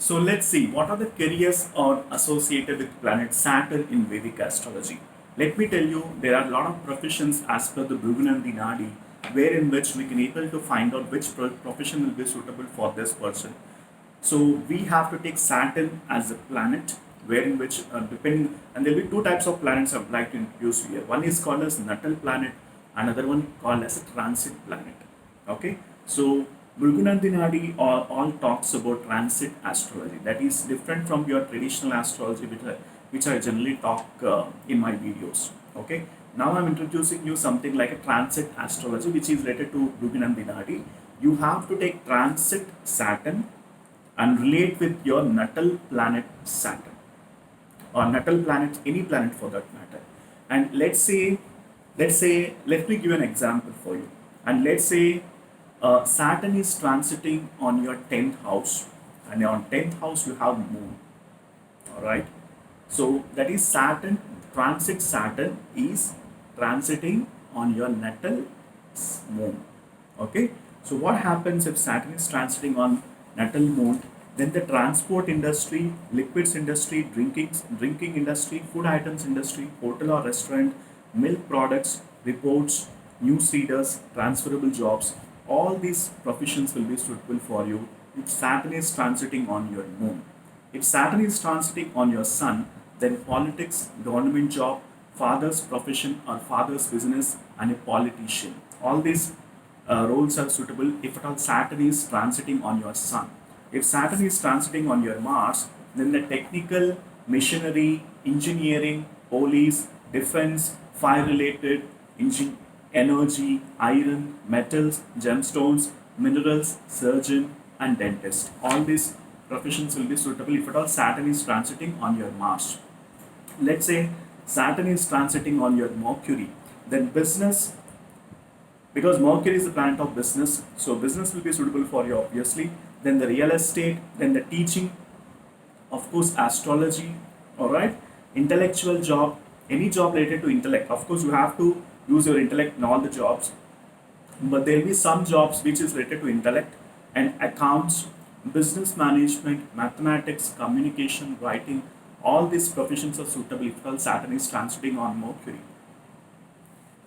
So let's see what are the careers are associated with planet Saturn in Vedic astrology. Let me tell you, there are a lot of professions as per the Bhuvanandi Nadi, wherein which we can able to find out which profession will be suitable for this person. So we have to take Saturn as a planet, wherein which depending, and there will be two types of planets I would like to introduce here. One is called as natal planet, another one called as a transit planet. Okay, so Bulgunandinadi all talks about transit astrology. That is different from your traditional astrology, which I generally talk in my videos. Okay, now I'm introducing you something like a transit astrology, which is related to Bulgunandinadi. You have to take transit Saturn and relate with your natal planet Saturn or natal planet, any planet for that matter. And let me give an example for you. And let's say Saturn is transiting on your 10th house, and on 10th house you have Moon. All right. So that is Saturn, transit Saturn is transiting on your natal Moon. Okay. So what happens if Saturn is transiting on natal Moon? Then the transport industry, liquids industry, drinking industry, food items industry, hotel or restaurant, milk products, reports, news readers, transferable jobs, all these professions will be suitable for you if Saturn is transiting on your moon. If Saturn is transiting on your sun, then politics, government job, father's profession or father's business, and a politician. All these roles are suitable if at all Saturn is transiting on your sun. If Saturn is transiting on your Mars, then the technical, machinery, engineering, police, defense, fire related, energy, iron, metals, gemstones, minerals, surgeon, and dentist. All these professions will be suitable if at all Saturn is transiting on your Mars. Let's say Saturn is transiting on your Mercury, then business, because Mercury is the planet of business, so business will be suitable for you obviously. Then the real estate, then the teaching, of course astrology, all right, intellectual job, any job related to intellect. Of course you have to use your intellect in all the jobs, but there will be some jobs which is related to intellect and accounts, business management, mathematics, communication, writing. All these professions are suitable if Saturn is transiting on Mercury.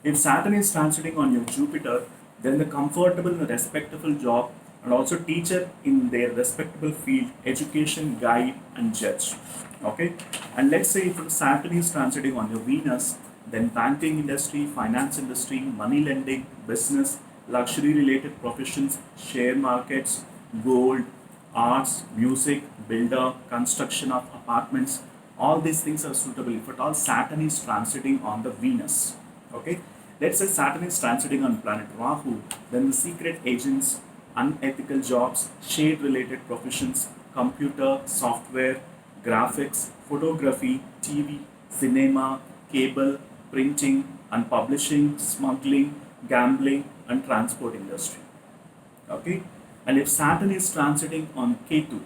If Saturn is transiting on your Jupiter, then the comfortable and respectable job and also teacher in their respectable field, education, guide, and judge. Okay, and let's say if Saturn is transiting on your Venus, then banking industry, finance industry, money lending, business, luxury related professions, share markets, gold, arts, music, builder, construction of apartments. All these things are suitable if at all Saturn is transiting on the Venus. Okay, let's say Saturn is transiting on planet Rahu, then the secret agents, unethical jobs, shade related professions, computer, software, graphics, photography, TV, cinema, cable, printing and publishing, smuggling, gambling, and transport industry. Okay, and if Saturn is transiting on Ketu,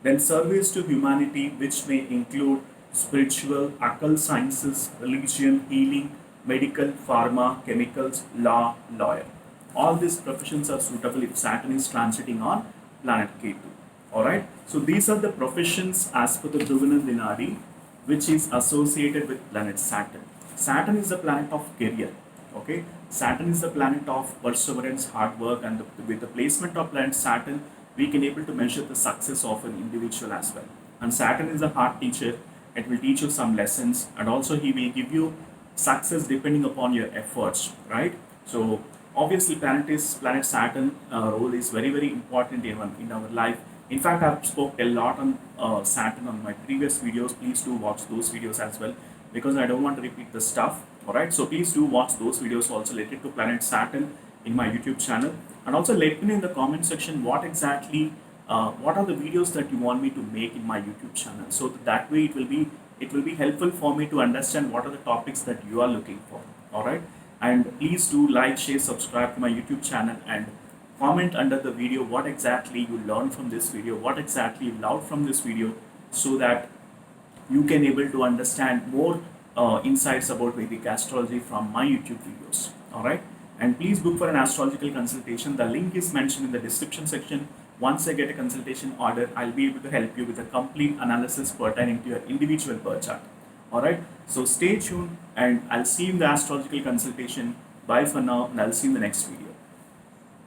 then service to humanity, which may include spiritual, occult sciences, religion, healing, medical, pharma, chemicals, law, lawyer. All these professions are suitable if Saturn is transiting on planet Ketu. Alright, so these are the professions as per the Bhuvanandinadi, which is associated with planet Saturn. Saturn is the planet of career. Okay, Saturn is the planet of perseverance, hard work, and with the placement of planet Saturn, we can able to measure the success of an individual as well. And Saturn is a hard teacher. It will teach you some lessons, and also he will give you success depending upon your efforts, right? So obviously planet Saturn role is very important even in our life. In fact, I've spoke a lot on Saturn on my previous videos. Please do watch those videos as well, because I don't want to repeat the stuff. Alright, so please do watch those videos also related to planet Saturn in my YouTube channel. And also let me know in the comment section what exactly what are the videos that you want me to make in my YouTube channel, so that way it will be helpful for me to understand what are the topics that you are looking for. Alright, and please do like, share, subscribe to my YouTube channel, and comment under the video what exactly you learned from this video, what exactly you loved from this video, so that you can able to understand more insights about Vedic astrology from my YouTube videos. Alright, and please book for an astrological consultation. The link is mentioned in the description section. Once I get a consultation order, I'll be able to help you with a complete analysis pertaining to your individual birth chart. All right. So stay tuned, and I'll see you in the astrological consultation. Bye for now, and I'll see you in the next video.